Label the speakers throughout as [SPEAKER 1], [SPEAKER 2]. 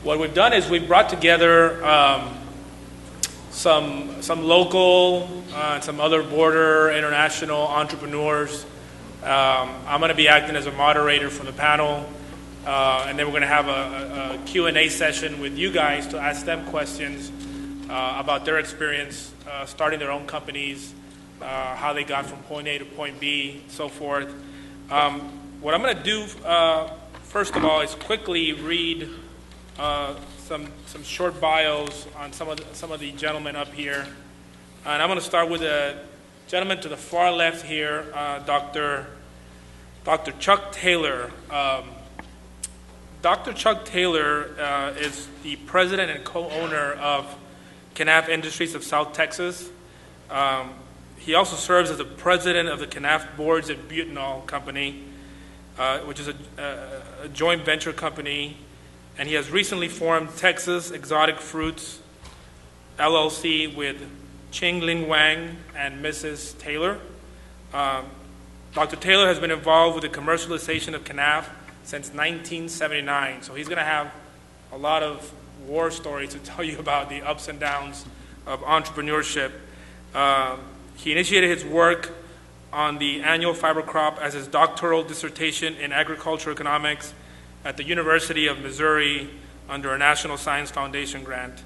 [SPEAKER 1] what we've done is we've brought together some local, some other border international entrepreneurs. I'm going to be acting as a moderator for the panel, and then we're going to have a Q&A session with you guys to ask them questions about their experience starting their own companies, how they got from point A to point B, so forth. What I'm going to do, first of all, is quickly read some short bios on some of the gentlemen up here, and I'm going to start with the gentleman to the far left here, Dr. Chuck Taylor. Dr. Chuck Taylor is the president and co-owner of Canaf Industries of South Texas. He also serves as the president of the Canaf Boards and Butanol Company, which is a joint venture company, and he has recently formed Texas Exotic Fruits LLC with Ching Ling Wang and Mrs. Taylor. Dr. Taylor has been involved with the commercialization of Canaf since 1979, so he's going to have a lot of war stories to tell you about the ups and downs of entrepreneurship. He initiated his work on the annual fiber crop as his doctoral dissertation in agricultural economics at the University of Missouri under a National Science Foundation grant.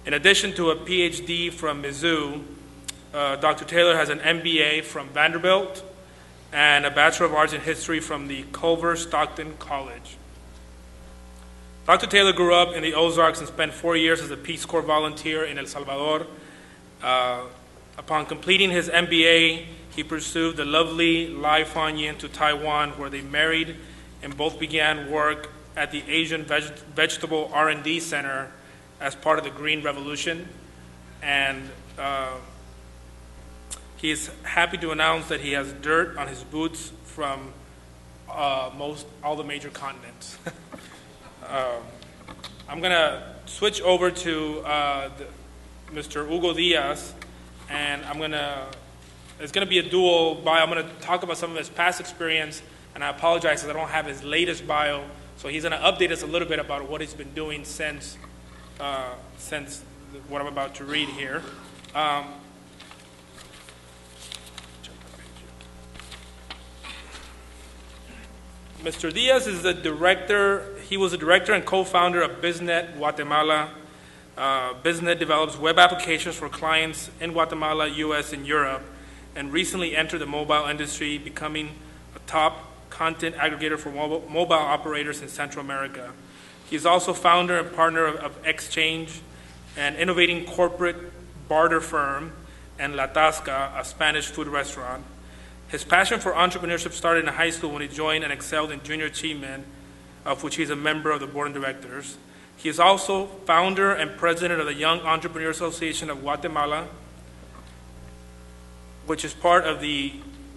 [SPEAKER 1] In addition to a PhD from Mizzou, Dr. Taylor has an MBA from Vanderbilt and a Bachelor of Arts in History from the Culver Stockton College. Dr. Taylor grew up in the Ozarks and spent 4 years as a Peace Corps volunteer in El Salvador. Upon completing his MBA, he pursued the lovely Lai Fanyin to Taiwan, where they married and both began work at the Asian Vegetable R&D Center as part of the Green Revolution. And he is happy to announce that he has dirt on his boots from all the major continents. I'm going to switch over to Mr. Hugo Diaz, and it's going to be a dual bio. I'm going to talk about some of his past experience, and I apologize because I don't have his latest bio, so he's going to update us a little bit about what he's been doing since what I'm about to read here. Mr. Diaz is the director. He was the director and co-founder of BizNet Guatemala. BizNet develops web applications for clients in Guatemala, U.S., and Europe, and recently entered the mobile industry, becoming a top content aggregator for mobile operators in Central America. He is also founder and partner of Exchange, an innovating corporate barter firm, and La Tasca, a Spanish food restaurant. His passion for entrepreneurship started in high school when he joined and excelled in junior achievement, of which he's a member of the board of directors. He is also founder and president of the Young Entrepreneur Association of Guatemala, which is part of the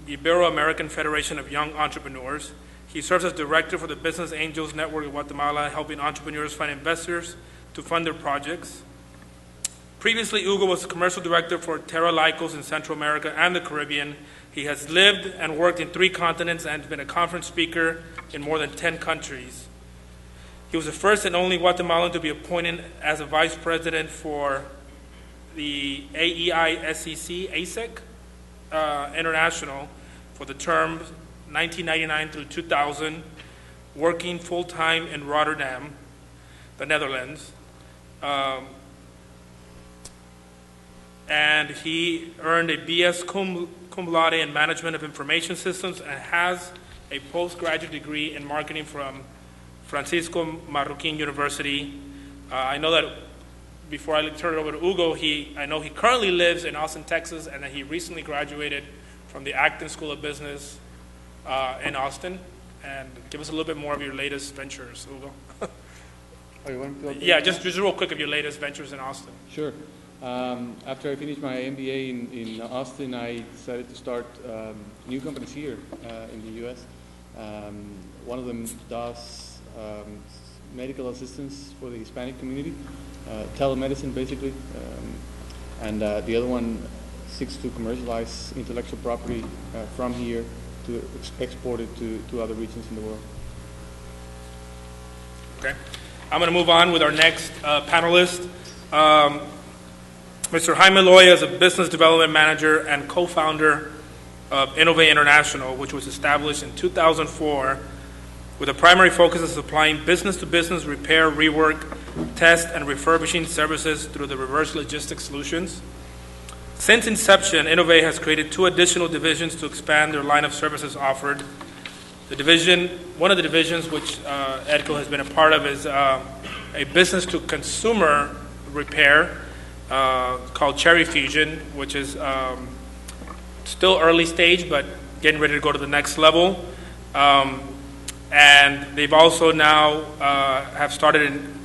[SPEAKER 1] Ibero-American Federation of Young Entrepreneurs. He serves as director for the Business Angels Network of Guatemala, helping entrepreneurs find investors to fund their projects. Previously, Hugo was the commercial director for Terra Lycos in Central America and the Caribbean. He has lived and worked in 3 continents and has been a conference speaker in more than 10 countries. He was the first and only Guatemalan to be appointed as a vice president for the AEI-SEC, ASEC International for the term 1999 through 2000, working full-time in Rotterdam, the Netherlands. And he earned a BS cum laude in Management of Information Systems and has a postgraduate degree in marketing from Francisco Marroquin University. I know that before I turn it over to Hugo, I know he currently lives in Austin, Texas, and that he recently graduated from the Acton School of Business in Austin. And give us a little bit more of your latest ventures, Hugo.
[SPEAKER 2] Oh, you want me to
[SPEAKER 1] Yeah, just real quick of your latest ventures in Austin.
[SPEAKER 2] Sure. After I finished my MBA in Austin, I decided to start new companies here in the U.S. One of them does medical assistance for the Hispanic community, telemedicine basically, and the other one seeks to commercialize intellectual property from here to export it to other regions in the world.
[SPEAKER 1] Okay. I'm going to move on with our next panelist. Mr. Jaime Loya is a business development manager and co-founder of Innovate International, which was established in 2004 with a primary focus on supplying business-to-business repair, rework, test, and refurbishing services through the reverse logistics solutions. Since inception, Innovate has created 2 additional divisions to expand their line of services offered. One of the divisions which Edco has been a part of is a business-to-consumer repair called Cherry Fusion, which is still early stage, but getting ready to go to the next level. And they've also now have started an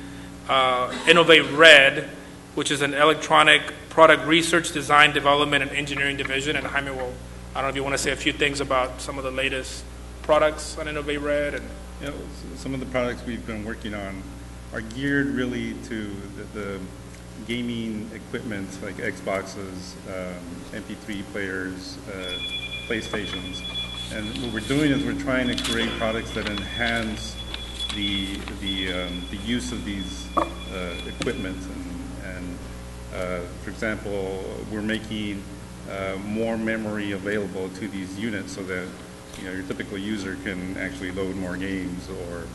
[SPEAKER 1] Innovate Red, which is an electronic product research, design, development, and engineering division. And Jaime will, I don't know if you want to say a few things about some of the latest products on Innovate Red. And
[SPEAKER 3] some of the products we've been working on are geared really to the gaming equipment like Xboxes, MP3 players, PlayStations. And what we're doing is we're trying to create products that enhance the use of these equipment. And for example, we're making more memory available to these units so that your typical user can actually load more games, or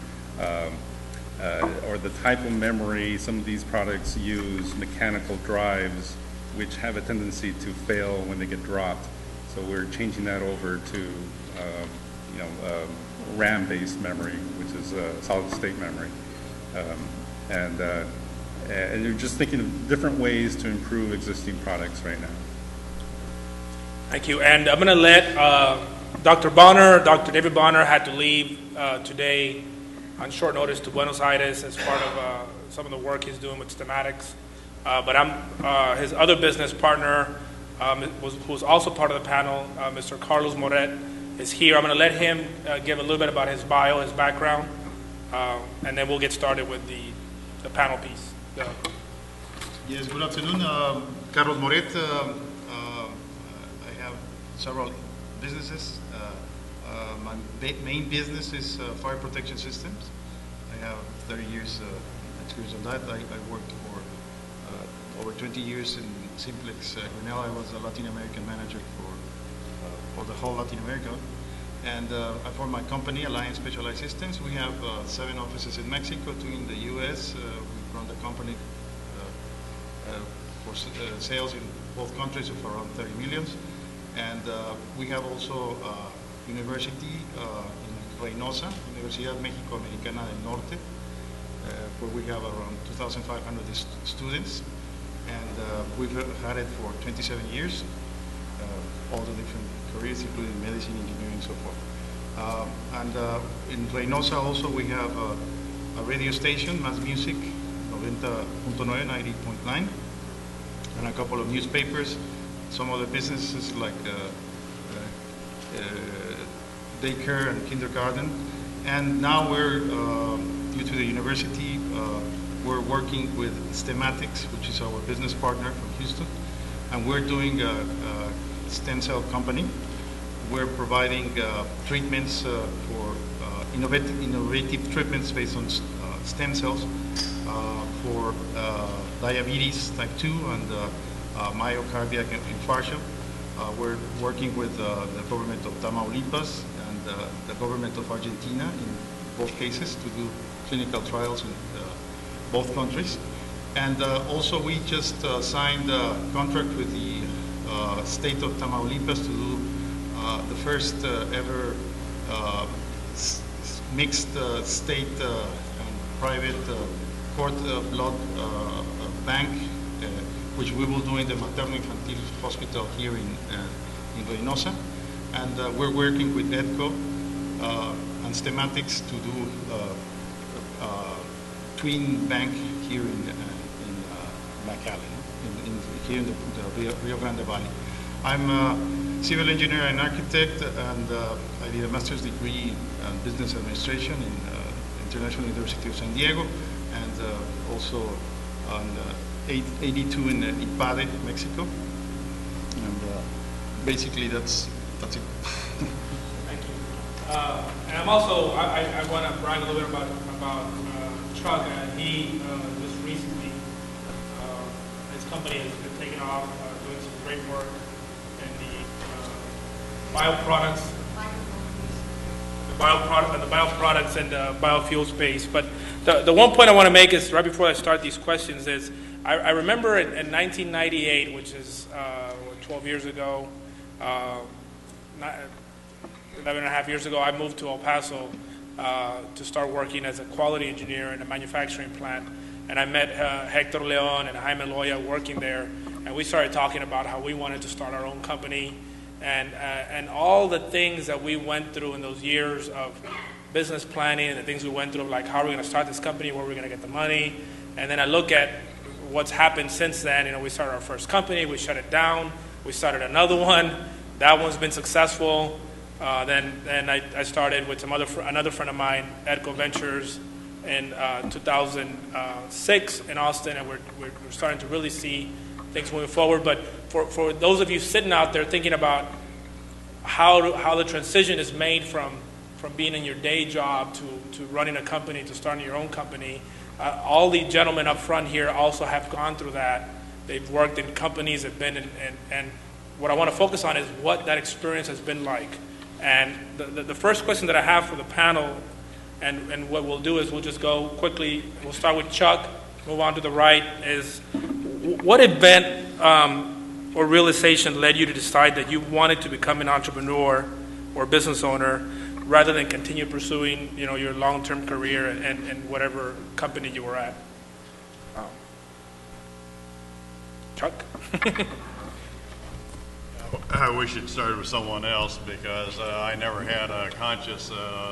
[SPEAKER 3] the type of memory. Some of these products use mechanical drives, which have a tendency to fail when they get dropped. So we're changing that over to RAM-based memory, which is solid-state memory, and you're just thinking of different ways to improve existing products right now.
[SPEAKER 1] Thank you. And I'm going to let Dr. David Bonner had to leave today on short notice to Buenos Aires as part of some of the work he's doing with Stematics. But I'm his other business partner, who's also part of the panel, Mr. Carlos Moret, is here. I'm going to let him give a little bit about his bio, his background, and then we'll get started with the panel piece.
[SPEAKER 4] Yes, good afternoon. Carlos Moret. I have several businesses. My main business is fire protection systems. I have 30 years experience on that. I worked for over 20 years in Simplex Grinnell. I was a Latin American manager for the whole Latin America. And I formed my company, Alliance Specialized Systems. We have 7 offices in Mexico, 2 in the US. We run the company for sales in both countries of around 30 millions. And we have also university in Reynosa, Universidad México Americana del Norte, where we have around 2,500 students. And we've had it for 27 years, all the different careers, including medicine, engineering, and so forth. And in Reynosa also we have a radio station, Mass Music, 90.9, 90.9, and a couple of newspapers, some other businesses like daycare and kindergarten. And now we're, due to the university, we're working with Stematics, which is our business partner from Houston, and we're doing a stem cell company. We're providing treatments for innovative treatments based on stem cells for diabetes type 2 and myocardial infarction. We're working with the government of Tamaulipas and the government of Argentina in both cases to do clinical trials in both countries. And also we just signed a contract with the state of Tamaulipas to do the first ever mixed state and private cord blood bank, which we will do in the Materno Infantil Hospital here in Reynosa. And we're working with EDCO and Stematics to do twin bank here in McAllen, here in the Rio Grande Valley. I'm a civil engineer and architect, and I did a master's degree in business administration in International University of San Diego, and also on 82 in Ipabe, Mexico. And basically that's it.
[SPEAKER 1] Thank you. And I'm also, I want to brag a little bit about Chuck, and he just recently, his company has been taking off, doing some great work in the bioproducts, and the biofuel space. But the one point I want to make is, right before I start these questions, is I remember in 1998, which is 12 years ago, 11 and a half years ago, I moved to El Paso to start working as a quality engineer in a manufacturing plant. And I met Hector Leon and Jaime Loya working there. And we started talking about how we wanted to start our own company and all the things that we went through in those years of business planning and the things we went through, like how are we going to start this company, where are we going to get the money. And then I look at what's happened since then. We started our first company, we shut it down, we started another one. That one's been successful. Then I started with another friend of mine, Edco Ventures, in 2006 in Austin, and we're starting to really see things moving forward. But for those of you sitting out there thinking about how the transition is made from being in your day job to running a company, to starting your own company, all the gentlemen up front here also have gone through that. They've worked in companies, have been in, and what I want to focus on is what that experience has been like. And the first question that I have for the panel, and what we'll do is we'll just go quickly. We'll start with Chuck, move on to the right, is what event or realization led you to decide that you wanted to become an entrepreneur or business owner rather than continue pursuing, your long-term career and whatever company you were at? Chuck?
[SPEAKER 5] I wish it started with someone else because I never had a conscious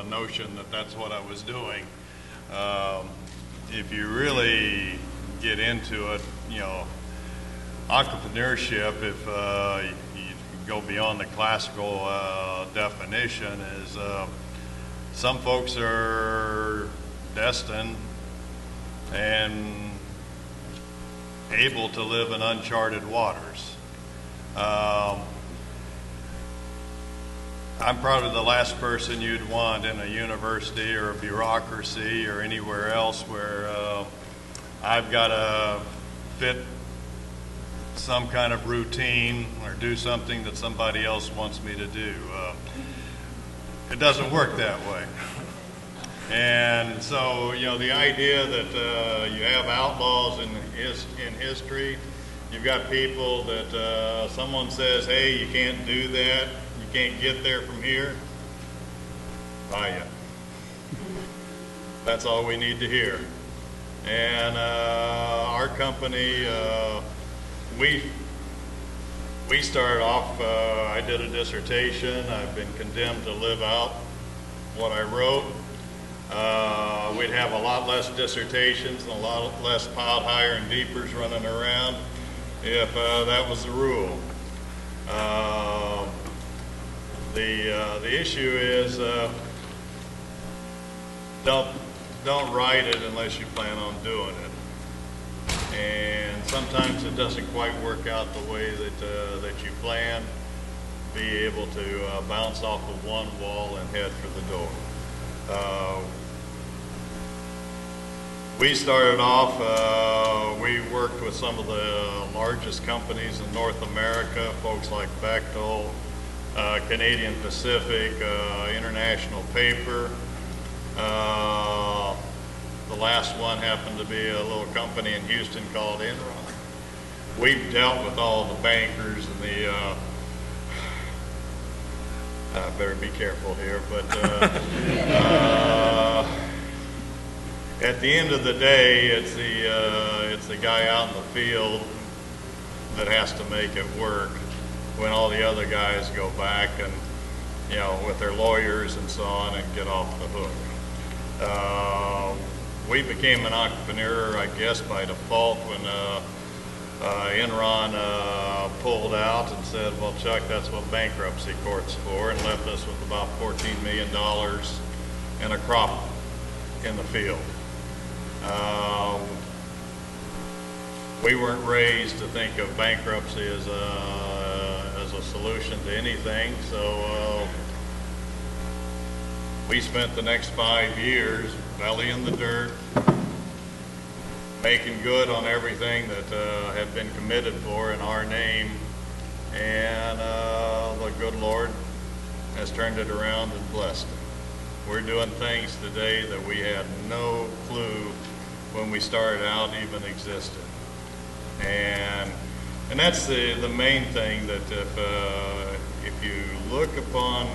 [SPEAKER 5] notion that that's what I was doing. If you really get into it, entrepreneurship, if you go beyond the classical definition, is some folks are destined and able to live in uncharted waters. I'm probably the last person you'd want in a university or a bureaucracy or anywhere else where I've got to fit some kind of routine or do something that somebody else wants me to do. It doesn't work that way. And so, the idea that you have outlaws in history, you've got people that someone says, hey, you can't do that, you can't get there from here. Buy ya. That's all we need to hear. And our company, we started off, I did a dissertation. I've been condemned to live out what I wrote. We'd have a lot less dissertations and a lot less piled higher and deepers running around if that was the rule. The issue is don't write it unless you plan on doing it. And sometimes it doesn't quite work out the way that you plan. Be able to bounce off of one wall and head for the door. We started off, we worked with some of the largest companies in North America, folks like Bechtel, Canadian Pacific, International Paper. The last one happened to be a little company in Houston called Enron. We've dealt with all the bankers and the, I better be careful here, but at the end of the day, it's the guy out in the field that has to make it work when all the other guys go back and, with their lawyers and so on and get off the hook. We became an entrepreneur, I guess, by default when Enron pulled out and said, well, Chuck, that's what bankruptcy court's for, and left us with about $14 million and a crop in the field. We weren't raised to think of bankruptcy as a solution to anything, so we spent the next 5 years belly in the dirt, making good on everything that had been committed for in our name, and the good Lord has turned it around and blessed it. We're doing things today that we had no clue when we started out even existed. And that's the main thing, that if you look upon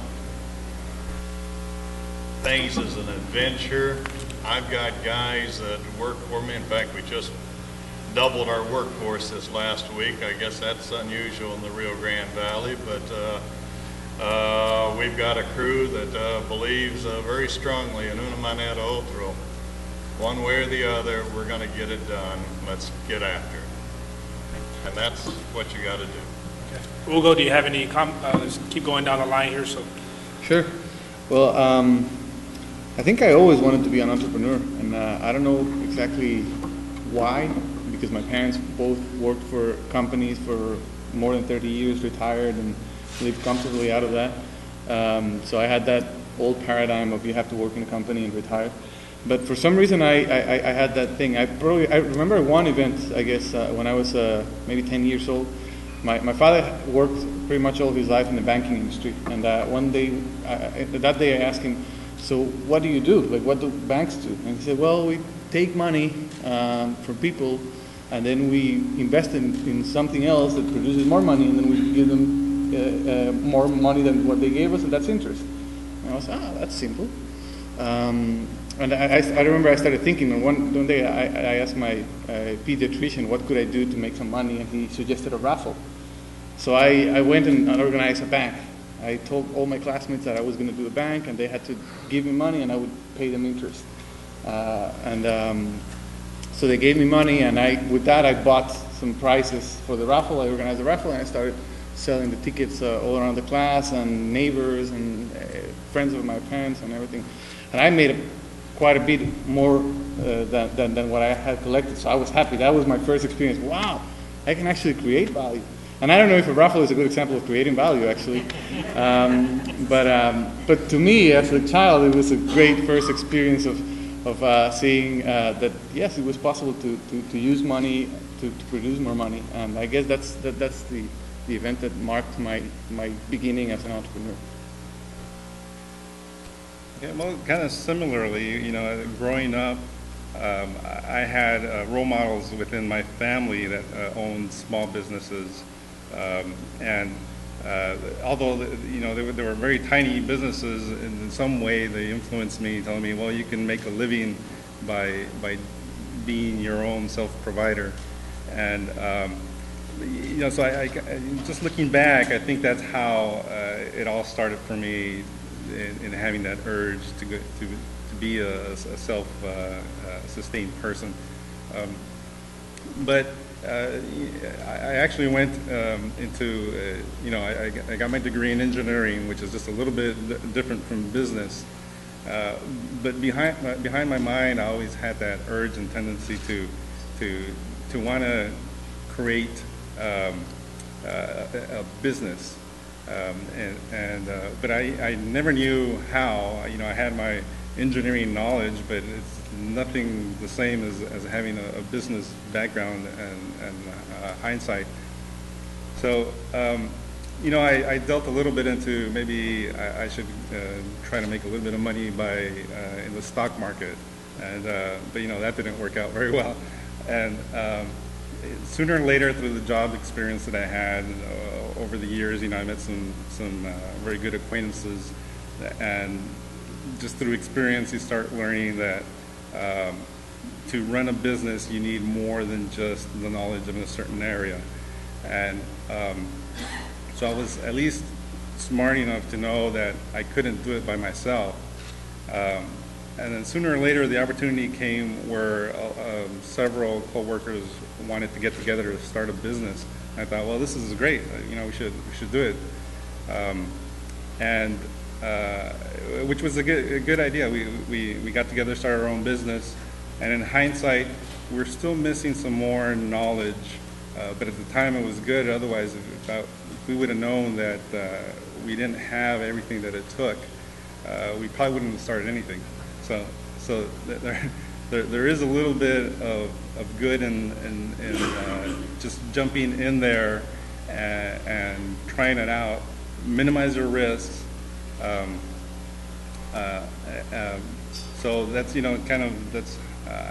[SPEAKER 5] things as an adventure, I've got guys that work for me. In fact, we just doubled our workforce this last week. I guess that's unusual in the Rio Grande Valley, but we've got a crew that believes very strongly in una manera otro. One way or the other, we're going to get it done. Let's get after it. And that's what you got to do.
[SPEAKER 1] Ugo, do you have any let's keep going down the line here. So,
[SPEAKER 2] Sure. Well, I think I always wanted to be an entrepreneur, and I don't know exactly why, because my parents both worked for companies for more than 30 years, retired, and lived comfortably out of that. So I had that old paradigm of you have to work in a company and retire. But for some reason, I had that thing. I remember one event, I guess, when I was maybe 10 years old. My father worked pretty much all his life in the banking industry, and one day, that day I asked him, so what do you do? Like, what do banks do? And he said, well, we take money from people, and then we invest in something else that produces more money, and then we give them more money than what they gave us, and that's interest. And I was, that's simple. And I remember I started thinking, and one day I asked my pediatrician what could I do to make some money, and he suggested a raffle. So I went and organized a bank. I told all my classmates that I was going to do a bank, and they had to give me money, and I would pay them interest. So they gave me money, and with that I bought some prizes for the raffle. I organized the raffle, and I started selling the tickets all around the class, and neighbors and friends of my parents and everything. And I made quite a bit more than what I had collected, so I was happy. That was my first experience. Wow, I can actually create value. And I don't know if a raffle is a good example of creating value, actually. But to me, as a child, it was a great first experience of seeing that, yes, it was possible to use money to produce more money. And I guess that's the event that marked my beginning as an entrepreneur.
[SPEAKER 3] Yeah, well, kind of similarly, growing up, I had role models within my family that owned small businesses, and although they were very tiny businesses, in some way they influenced me, telling me, well, you can make a living by being your own self-provider, and so I just looking back, I think that's how it all started for me. In having that urge to be a self-sustained person, but I actually went into I got my degree in engineering, which is just a little bit different from business. But behind my mind, I always had that urge and tendency to want to create a business. But I never knew how. I had my engineering knowledge, but it's nothing the same as having a business background and hindsight. So, I dealt a little bit into maybe I should try to make a little bit of money in the stock market, but that didn't work out very well. And sooner or later, through the job experience that I had over the years, I met some very good acquaintances, and just through experience, you start learning that to run a business, you need more than just the knowledge of a certain area. And so I was at least smart enough to know that I couldn't do it by myself. And then sooner or later, the opportunity came where several coworkers wanted to get together to start a business. And I thought, well, this is great. We should do it. Which was a good idea. We got together, started our own business, and in hindsight, we're still missing some more knowledge. But at the time, it was good. Otherwise, if we would have known that we didn't have everything that it took, we probably wouldn't have started anything. So there is a little bit of good in just jumping in there and trying it out, minimize your risks. So that's, kind of, that's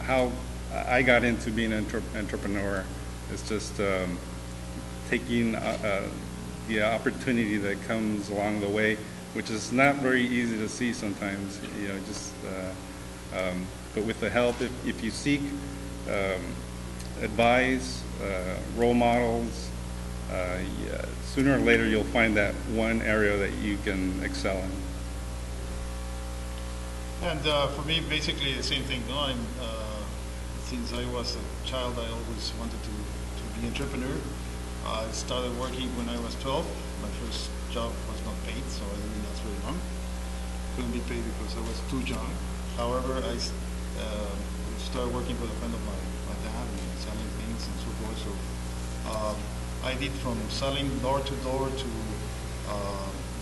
[SPEAKER 3] how I got into being an entrepreneur. It's just taking the opportunity that comes along the way, which is not very easy to see sometimes, but with the help, if you seek advice, role models, sooner or later you'll find that one area that you can excel in.
[SPEAKER 4] And for me, basically the same thing. Since I was a child, I always wanted to be an entrepreneur. I started working when I was 12. My first job was not paid, so I think that's very wrong. Couldn't be paid because I was too young. However, I started working with a friend of my dad and selling things and so forth. So I did from selling door to door to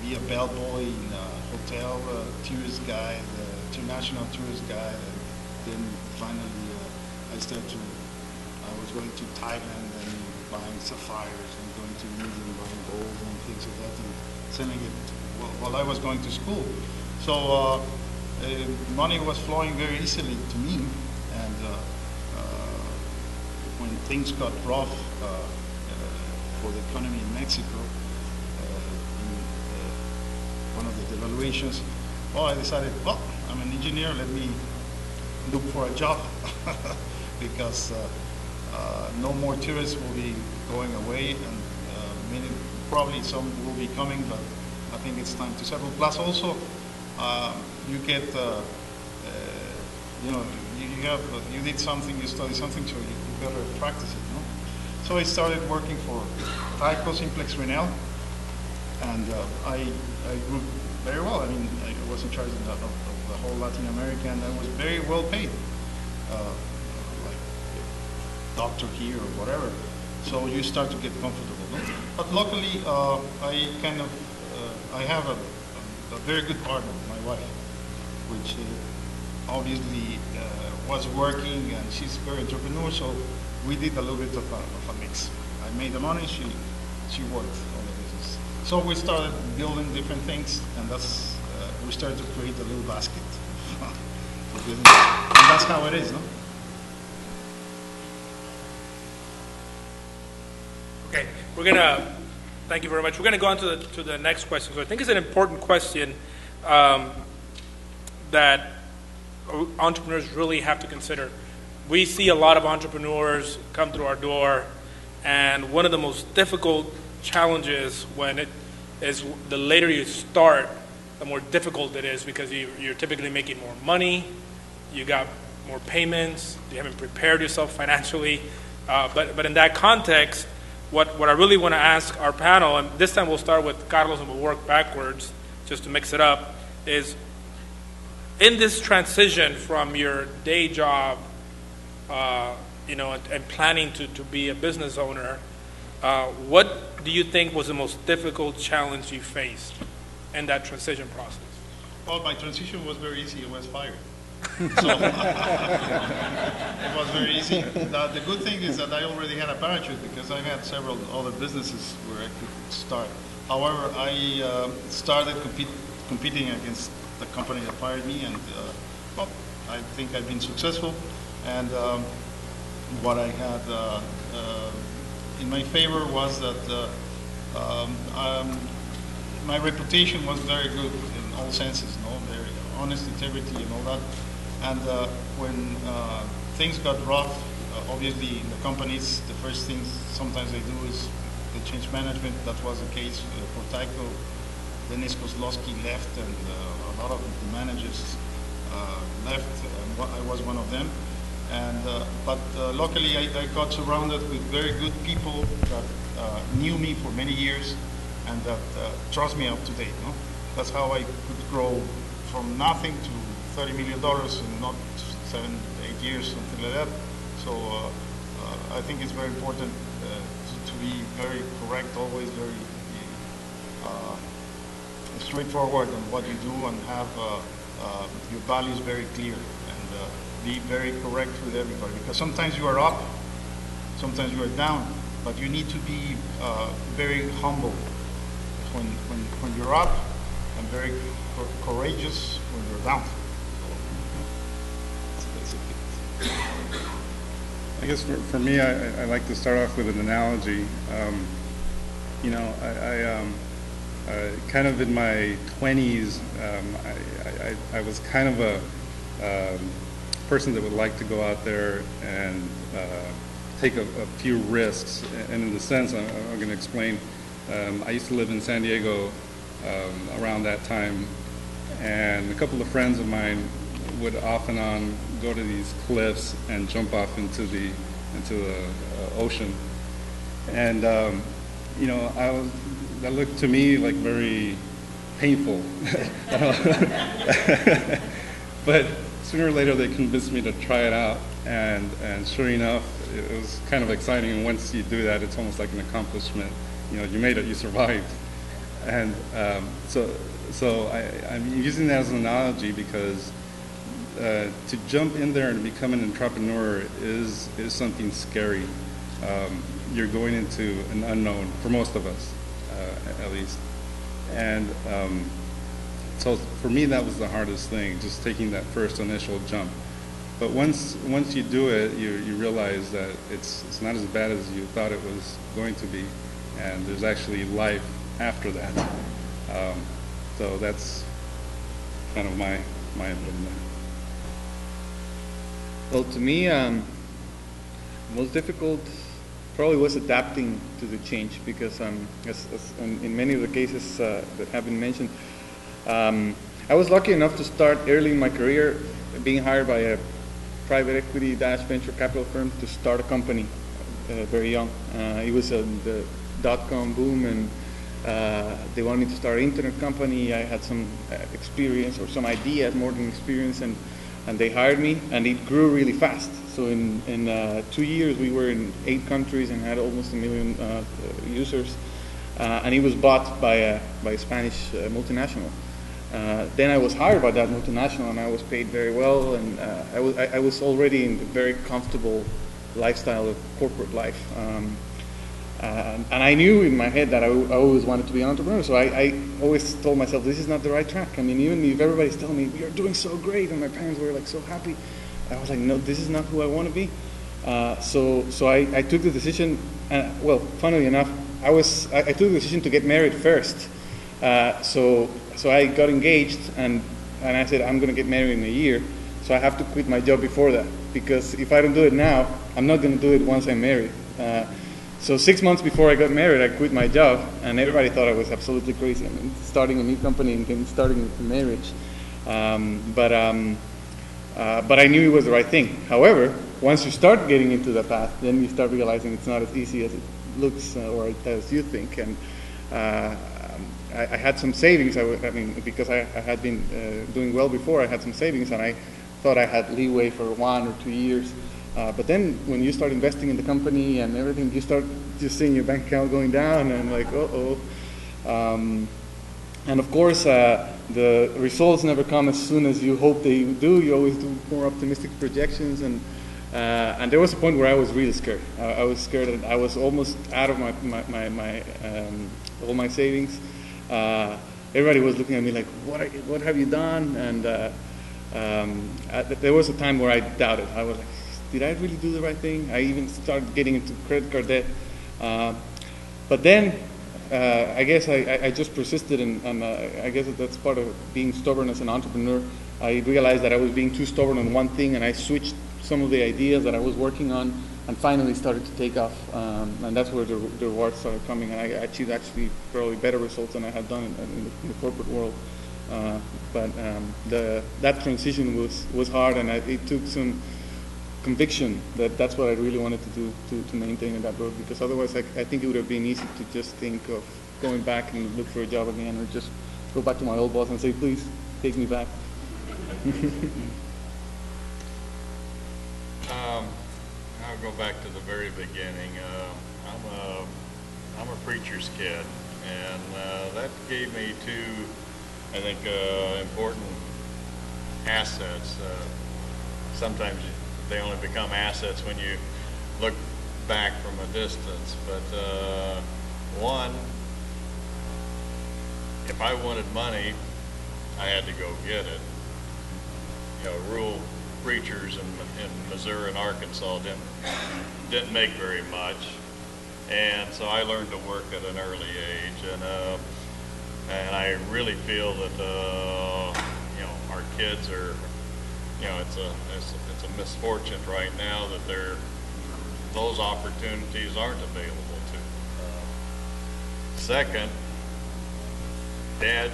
[SPEAKER 4] be a bellboy in a hotel, tourist guide, international tourist guide, and then finally I was going to Thailand and buying sapphires and going to museum buying gold and things like that and selling it while I was going to school. So money was flowing very easily to me, and when things got rough for the economy in Mexico, in one of the devaluations, I decided, I'm an engineer, let me look for a job because no more tourists will be going away, and probably some will be coming, but I think it's time to settle. Plus also, you get, you did something, you study something, so you better practice it, no? So I started working for Tyco Simplex Renel, and I grew very well. I mean, I was in charge of the whole Latin America, and I was very well paid, like doctor here or whatever. So you start to get comfortable. No? But luckily, I have a very good partner, my wife, which obviously was working, and she's very entrepreneur. So we did a little bit of a mix. I made the money, she worked on the business. So we started building different things, and that's we started to create a little basket for business, and that's how it is, no?
[SPEAKER 1] Okay, thank you very much. We're gonna go on to the next question. So I think it's an important question that entrepreneurs really have to consider. We see a lot of entrepreneurs come through our door, and one of the most difficult challenges is the later you start, the more difficult it is, because you're typically making more money, you got more payments, you haven't prepared yourself financially. But in that context, what I really want to ask our panel, and this time we'll start with Carlos and we'll work backwards just to mix it up, is in this transition from your day job, and planning to be a business owner, what do you think was the most difficult challenge you faced in that transition process?
[SPEAKER 4] Well, my transition was very easy. I was fired. So it was very easy. The good thing is that I already had a parachute because I had several other businesses where I could start. However, I started competing against the company that fired me, and I think I've been successful. And what I had in my favor was that my reputation was very good in all senses, very honest, integrity, and all that. And when things got rough, obviously in the companies, the first things sometimes they do is they change management. That was the case for Tyco. Dennis Kozlowski left, and a lot of the managers left, and I was one of them. And but luckily, I got surrounded with very good people that knew me for many years and that trust me up to date. No? That's how I could grow from nothing to $30 million in not 7, 8 years, something like that. So I think it's very important to be very correct, always very straightforward in what you do, and have your values very clear. And be very correct with everybody, because sometimes you are up, sometimes you are down, but you need to be very humble when you're up, and very courageous when you're down.
[SPEAKER 3] I guess for me, I like to start off with an analogy. You know, kind of in my 20s, I was kind of a person that would like to go out there and take a few risks. And in the sense, I'm going to explain. I used to live in San Diego around that time, and a couple of friends of mine would off and on go to these cliffs and jump off into the ocean. And you know, that looked to me like very painful. But sooner or later they convinced me to try it out, and sure enough, it was kind of exciting. And once you do that, it's almost like an accomplishment. You know, you made it, you survived. And so I'm using that as an analogy because to jump in there and become an entrepreneur is something scary. You're going into an unknown for most of us, at least. And so for me, that was the hardest thing, just taking that first initial jump. But once you do it, you realize that it's not as bad as you thought it was going to be, and there's actually life after that. So that's kind of my input in that.
[SPEAKER 2] Well, to me, most difficult probably was adapting to the change because, as in many of the cases that have been mentioned, I was lucky enough to start early in my career being hired by a private equity venture capital firm to start a company very young. It was the dot-com boom, and they wanted me to start an internet company. I had some experience or some ideas more than experience, and they hired me, and it grew really fast. So in 2 years, we were in 8 countries and had almost 1 million users. And it was bought by a Spanish multinational. Then I was hired by that multinational, and I was paid very well, and I was already in a very comfortable lifestyle of corporate life. And I knew in my head that I always wanted to be an entrepreneur, so I always told myself, this is not the right track. I mean, even if everybody's telling me, you're doing so great, and my parents were like so happy, I was like, no, this is not who I want to be. So I took the decision, well, funnily enough, I took the decision to get married first. So I got engaged, and I said, I'm going to get married in a year, so I have to quit my job before that, because if I don't do it now, I'm not going to do it once I'm married. So 6 months before I got married, I quit my job, and everybody thought I was absolutely crazy. I mean, starting a new company and then starting a marriage. But I knew it was the right thing. However, once you start getting into the path, then you start realizing it's not as easy as it looks or as you think. And I had some savings. I mean, because I had been doing well before, I had some savings, and I thought I had leeway for 1 or 2 years. But then when you start investing in the company and everything, you start just seeing your bank account going down, and like, uh-oh. And of course, the results never come as soon as you hope they do. You always do more optimistic projections, and there was a point where I was really scared. I was scared that I was almost out of all my savings. Everybody was looking at me like, what have you done? And there was a time where I doubted. I was like, did I really do the right thing? I even started getting into credit card debt. But then, I guess I just persisted, and I guess that's part of being stubborn as an entrepreneur. I realized that I was being too stubborn on one thing, and I switched some of the ideas that I was working on, and finally started to take off. And that's where the rewards started coming, and I achieved actually probably better results than I had done in the corporate world. But that transition was hard, and it took some conviction that that's what I really wanted to do to maintain that road, because otherwise I think it would have been easy to just think of going back and look for a job again, or just go back to my old boss and say, please take me back.
[SPEAKER 5] I'll go back to the very beginning. I'm a preacher's kid, and that gave me 2, I think, important assets. sometimes they only become assets when you look back from a distance. But one, if I wanted money, I had to go get it. You know, rural preachers in Missouri and Arkansas didn't make very much, and so I learned to work at an early age, and I really feel that you know, our kids are, you know, it's a misfortune right now that those opportunities aren't available to them. Second, Dad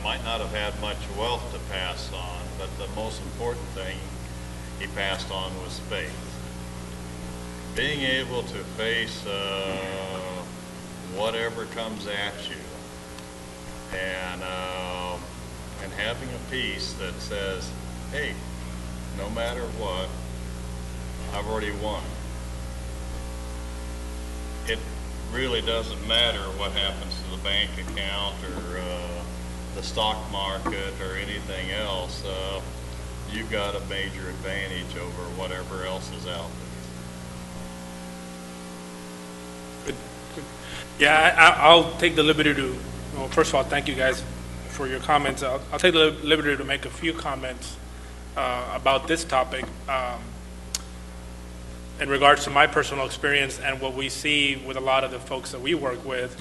[SPEAKER 5] might not have had much wealth to pass on, but the most important thing he passed on was faith. Being able to face whatever comes at you, and having a peace that says, hey, no matter what, I've already won. It really doesn't matter what happens to the bank account or the stock market or anything else. You've got a major advantage over whatever else is out there.
[SPEAKER 1] Yeah, I'll take the liberty to, well, first of all, thank you guys for your comments. I'll take the liberty to make a few comments about this topic in regards to my personal experience and what we see with a lot of the folks that we work with.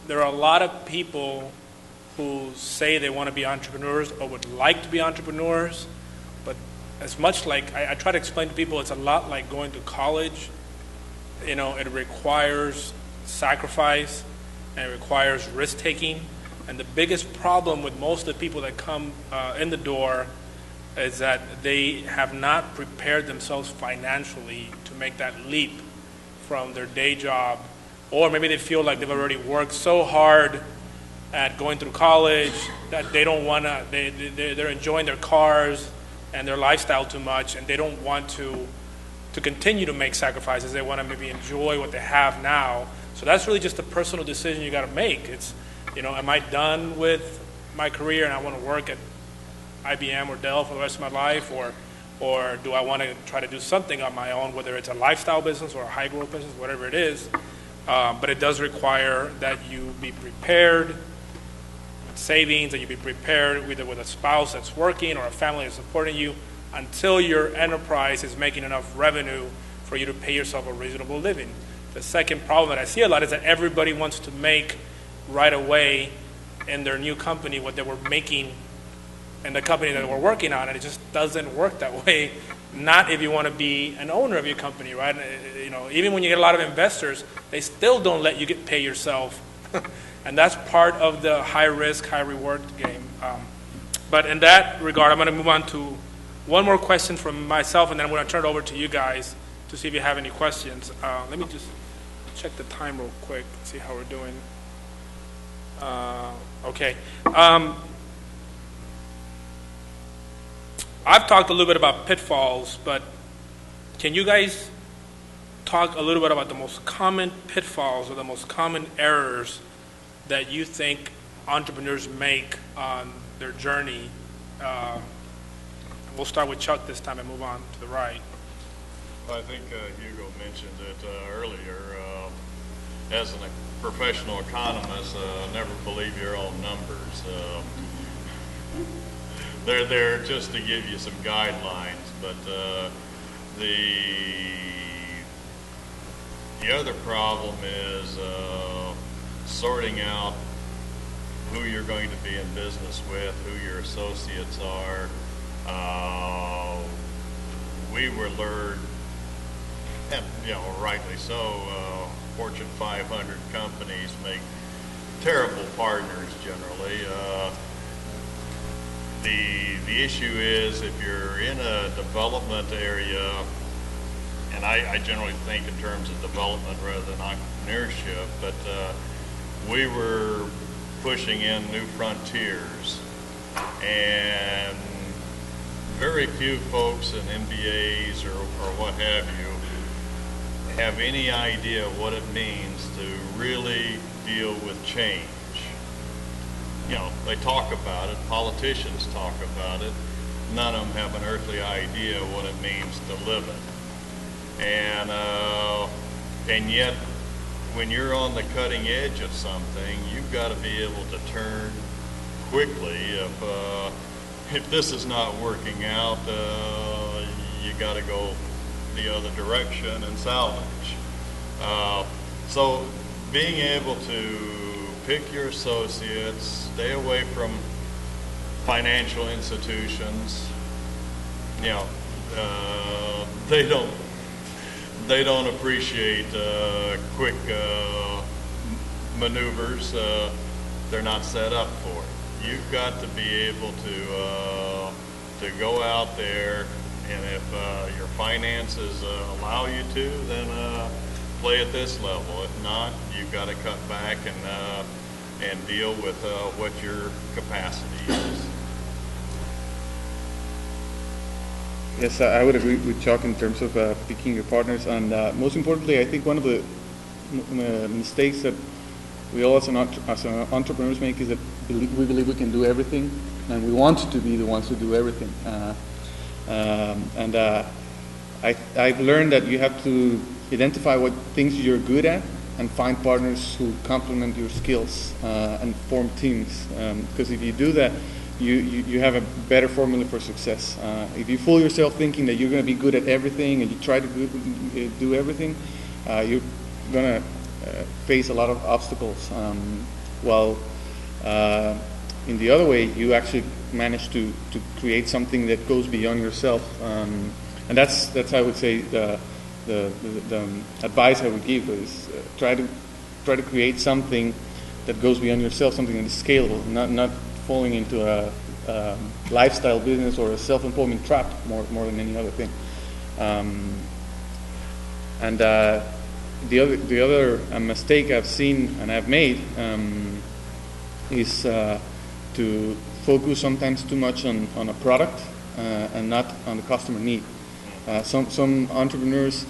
[SPEAKER 1] There are a lot of people who say they want to be entrepreneurs or would like to be entrepreneurs, but as much like I try to explain to people, it's a lot like going to college. You know, it requires sacrifice and it requires risk taking. And the biggest problem with most of the people that come in the door is that they have not prepared themselves financially to make that leap from their day job, or maybe they feel like they've already worked so hard at going through college that they don't want to, they're enjoying their cars and their lifestyle too much, and they don't want to continue to make sacrifices. They want to maybe enjoy what they have now. So that's really just a personal decision you got to make. It's, you know, am I done with my career and I want to work at IBM or Dell for the rest of my life, or do I want to try to do something on my own, whether it's a lifestyle business or a high growth business, whatever it is. But it does require that you be prepared with savings, that you be prepared either with a spouse that's working or a family that's supporting you until your enterprise is making enough revenue for you to pay yourself a reasonable living. The second problem that I see a lot is that everybody wants to make right away in their new company what they were making in the company that we're working on, and it just doesn't work that way. Not if you want to be an owner of your company, right? You know, even when you get a lot of investors, they still don't let you pay yourself, and that's part of the high risk, high reward game. But in that regard, I'm going to move on to one more question from myself, and then I'm going to turn it over to you guys to see if you have any questions. Let me just check the time real quick, see how we're doing. Okay. I've talked a little bit about pitfalls, but can you guys talk a little bit about the most common pitfalls or the most common errors that you think entrepreneurs make on their journey? We'll start with Chuck this time and move on to the right.
[SPEAKER 5] I think Hugo mentioned it earlier. As a professional economist, never believe your own numbers. They're there just to give you some guidelines, but the other problem is sorting out who you're going to be in business with, who your associates are. We were lured, and rightly so, Fortune 500 companies make terrible partners generally. The issue is if you're in a development area, and I generally think in terms of development rather than entrepreneurship, but we were pushing in new frontiers, and very few folks in MBAs or what have you have any idea what it means to really deal with change. They talk about it, politicians talk about it, none of them have an earthly idea what it means to live it. And yet, when you're on the cutting edge of something, you've got to be able to turn quickly. If this is not working out, you got to go the other direction and salvage. So being able to pick your associates, stay away from financial institutions, you know, they don't appreciate quick maneuvers. They're not set up for it. You've got to be able to go out there, and if your finances allow you to, then play at this level. If not, you've got to cut back and deal with what your capacity is.
[SPEAKER 2] Yes, I would agree with Chuck in terms of picking your partners, and most importantly, I think one of the mistakes that we all as entrepreneurs make is that we believe we can do everything, and we want to be the ones who do everything. I've learned that you have to identify what things you're good at and find partners who complement your skills and form teams. Because if you do that, you have a better formula for success. If you fool yourself thinking that you're going to be good at everything and you try to do everything, you're going to face a lot of obstacles. While in the other way, you actually manage to create something that goes beyond yourself. And that's I would say the advice I would give is try to create something that goes beyond yourself, something that is scalable, not falling into a lifestyle business or a self-employment trap more than any other thing. The other mistake I've seen and I've made is to focus sometimes too much on a product and not on the customer need. Some entrepreneurs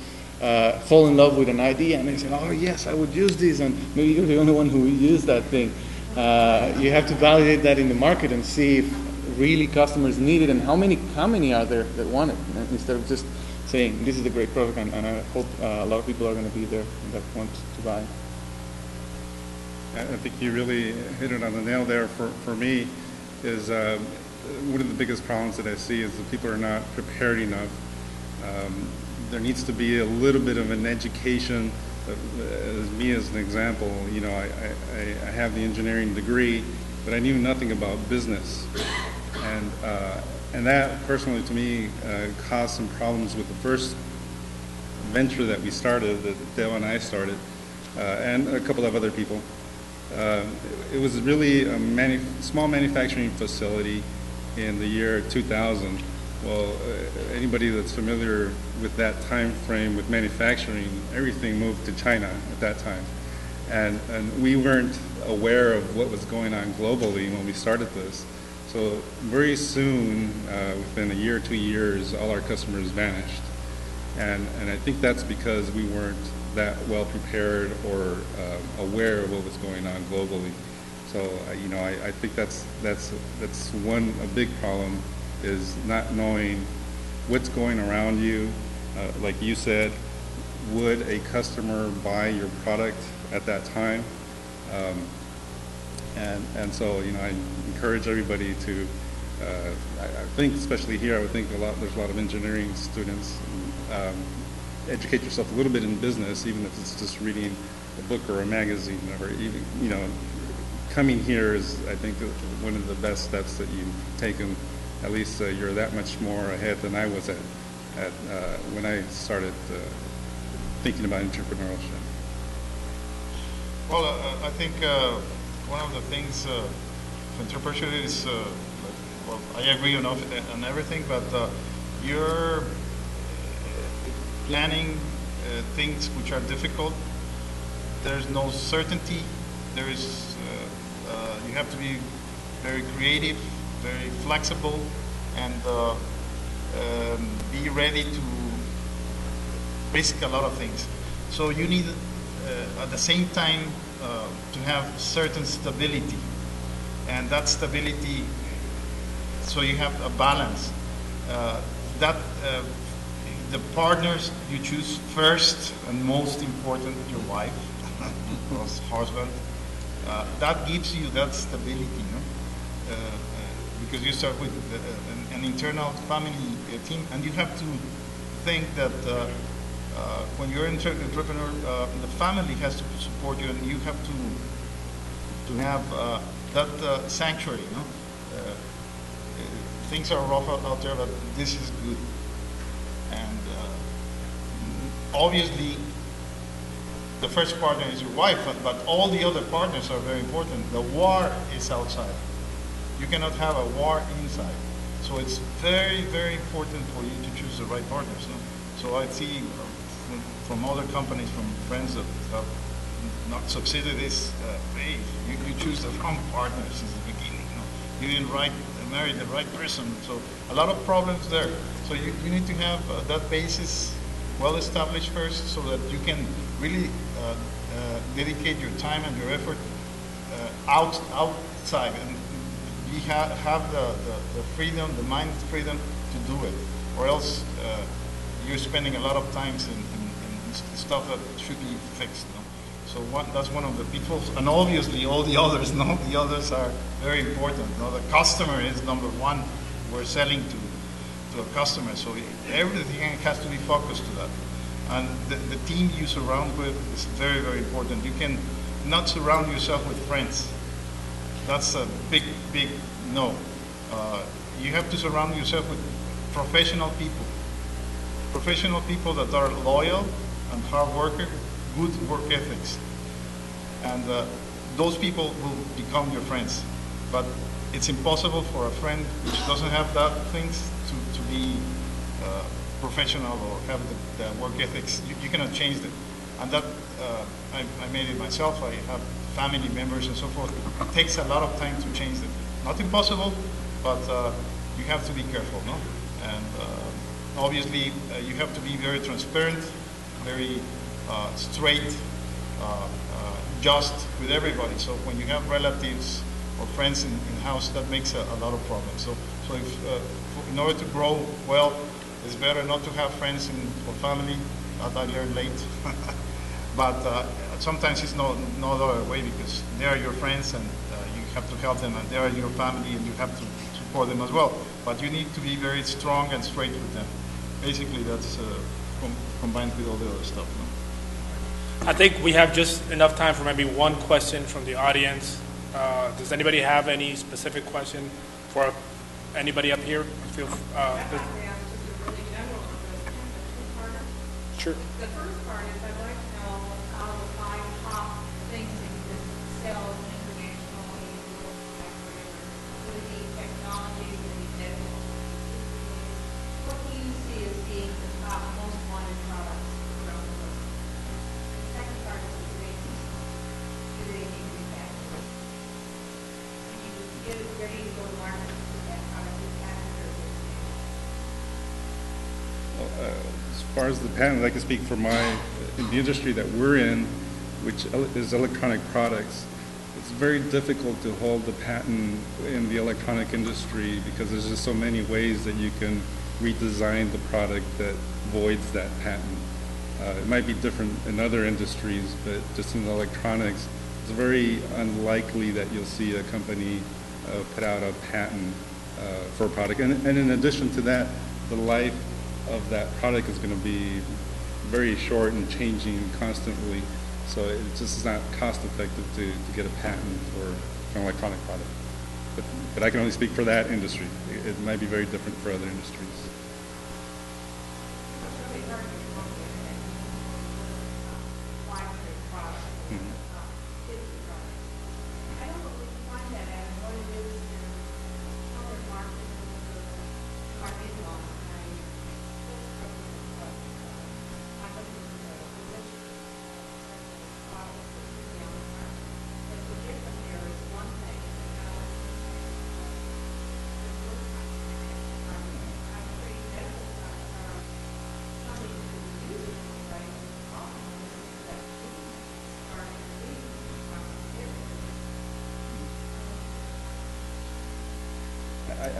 [SPEAKER 2] fall in love with an idea and they say, oh yes, I would use this, and maybe you're the only one who will use that thing. You have to validate that in the market and see if really customers need it and how many are there that want it, instead of just saying this is a great product, and I hope a lot of people are going to be there that want to buy.
[SPEAKER 3] I think you really hit it on the nail there. For me, is one of the biggest problems that I see is that people are not prepared enough. There needs to be a little bit of an education. As me as an example, you know, I have the engineering degree, but I knew nothing about business, and that personally to me caused some problems with the first venture that we started, that Dale and I started, and a couple of other people. It was really a small manufacturing facility in the year 2000. Well, anybody that's familiar with that time frame with manufacturing, everything moved to China at that time. And we weren't aware of what was going on globally when we started this. So very soon, within a year or 2 years, all our customers vanished. And I think that's because we weren't that well prepared or aware of what was going on globally. So you know, I think that's a big problem, is not knowing what's going around you. Like you said, would a customer buy your product at that time? And so, you know, I encourage everybody to, I think especially here, I would think there's a lot of engineering students. Educate yourself a little bit in business, even if it's just reading a book or a magazine, or even, you know, coming here is, I think, one of the best steps that you've taken. At least you're that much more ahead than I was at when I started thinking about entrepreneurship.
[SPEAKER 4] Well, I think one of the things entrepreneurship is, well, I agree on everything, but you're planning things which are difficult. There's no certainty. There is, you have to be very creative, very flexible, and be ready to risk a lot of things. So you need, at the same time, to have certain stability, and that stability, so you have a balance. that the partners you choose first and most important, your wife, or husband, that gives you that stability, no? Because you start with an internal family team, and you have to think that when you're an entrepreneur, the family has to support you, and you have to have that sanctuary, no? Things are rough out there, but this is good. And obviously, the first partner is your wife, but all the other partners are very important. The war is outside. You cannot have a war inside. So it's very, very important for you to choose the right partners. No? So I see from other companies, from friends that have not succeeded, is hey, you choose the wrong partner since the beginning. No? You didn't marry the right person. So a lot of problems there. So you need to have that basis well established first, so that you can really dedicate your time and your effort outside, and you have the freedom, the mind freedom to do it, or else you're spending a lot of time in stuff that should be fixed. No? So that's one of the pitfalls, and obviously all the others. No, the others are very important. No, the customer is number one. We're selling to a customer, so everything has to be focused to that. And the team you surround with is very, very important. You can not surround yourself with friends. That's a big, big no. You have to surround yourself with professional people. Professional people that are loyal and hard worker, good work ethics. And those people will become your friends. But it's impossible for a friend which doesn't have that things to be professional or have the work ethics. You cannot change them. And that, I made it myself. I have family members and so forth. It takes a lot of time to change them. Not impossible, but you have to be careful, no? And obviously, you have to be very transparent, very straight, just with everybody. So when you have relatives or friends in house, that makes a lot of problems. So if, in order to grow well, it's better not to have friends or family. That I learned late. But sometimes it's no other way, because they are your friends and you have to help them, and they are your family and you have to support them as well. But you need to be very strong and straight with them. Basically, that's combined with all the other stuff. No?
[SPEAKER 1] I think we have just enough time for maybe one question from the audience. Does anybody have any specific question for anybody up here? Feel, Sure.
[SPEAKER 6] The first part is I'd like to know how the 5 top things that you sell internationally, would it be technology, would it be digital? What do you see as being the top most wanted products around the world? The second part is the basis. Do they need to be packaged? When you get it ready to go to market, is that product is packaged or is it
[SPEAKER 3] As far as the patent, I can speak for in the industry that we're in, which is electronic products. It's very difficult to hold the patent in the electronic industry because there's just so many ways that you can redesign the product that voids that patent. It might be different in other industries, but just in electronics, it's very unlikely that you'll see a company put out a patent for a product. And in addition to that, the life of that product is going to be very short and changing constantly. So it just is not cost effective to get a patent for an electronic product. But I can only speak for that industry. It might be very different for other industries.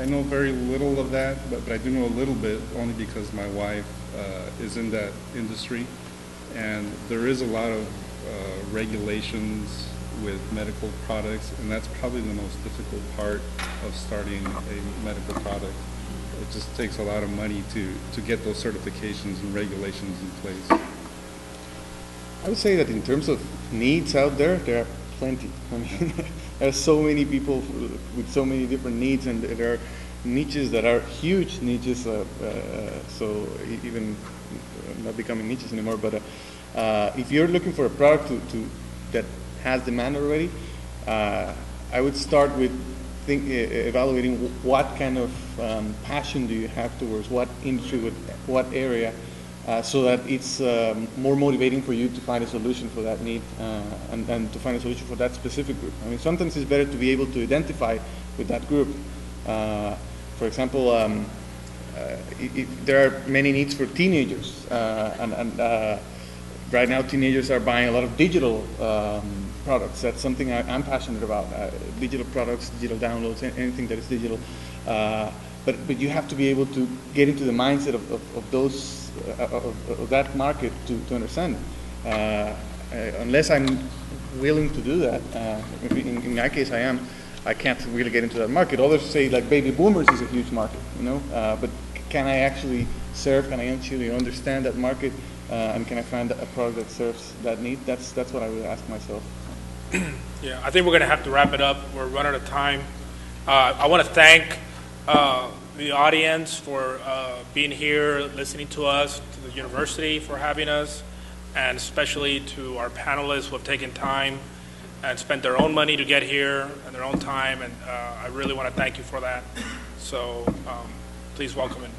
[SPEAKER 3] I know very little of that, but I do know a little bit only because my wife is in that industry, and there is a lot of regulations with medical products, and that's probably the most difficult part of starting a medical product. It just takes a lot of money to get those certifications and regulations in place.
[SPEAKER 2] I would say that in terms of needs out there, there are plenty. I mean, there are so many people with so many different needs, and there are niches that are huge niches. So even not becoming niches anymore. But if you're looking for a product that has demand already, I would start with evaluating what kind of passion do you have towards what industry, with what area, so that it's more motivating for you to find a solution for that need and to find a solution for that specific group. I mean, sometimes it's better to be able to identify with that group. For example, there are many needs for teenagers, and right now teenagers are buying a lot of digital products. That's something I'm passionate about. Digital products, digital downloads, anything that is digital. But you have to be able to get into the mindset of those of that market to understand. Unless I'm willing to do that, in my case I can't really get into that market. Others say like baby boomers is a huge market, you know. But can I actually serve? Can I actually understand that market? And can I find a product that serves that need? That's what I would ask myself.
[SPEAKER 1] Yeah, I think we're going to have to wrap it up. We're running out of time. I want to thank the audience for being here, listening to us, to the university for having us, and especially to our panelists who have taken time and spent their own money to get here and their own time. And I really want to thank you for that. So please welcome in.